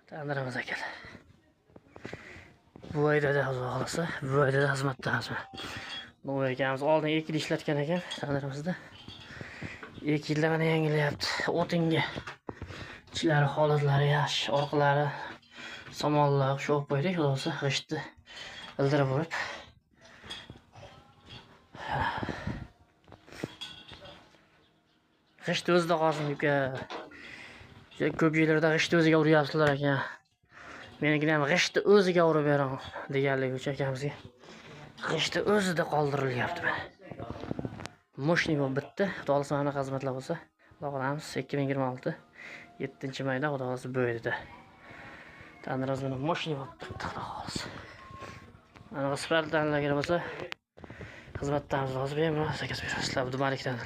Tandirimiz ekan. Bu oyda da xudo xolasa, bu oyda da xizmatdamiz. Bu ekanimiz oldin 2 yil ishlatgan ekan tandirimizda. 2 yilda mana yangilayapti. O'tinga ichlari holatlari yaxshi, orqalari somonlar shu olib qo'ydik, xudo xolasa g'ishtni ildirib olib. G'isht o'zida qolsin uka. Ko'p yillarda g'isht o'ziga uryapsizlar ekan. Meniki ham g'ishtni o'ziga urib bering deganlik o'sha akamizga. G'ishtni o'zida qoldirilyapti mana. Moshni bo'lib bitdi. Xudo xolasa mana xizmatlar bo'lsa, xudo qolamiz 2026 7-mayda xudo xolasa bo'ydida. Tandirimiz mana moshni bo'lib bitdi xudo xolasa. Mana spaltanlarga bo'lsa xizmatdamiz hozir bemalol zakaz berasizlar. Bu Malikdan.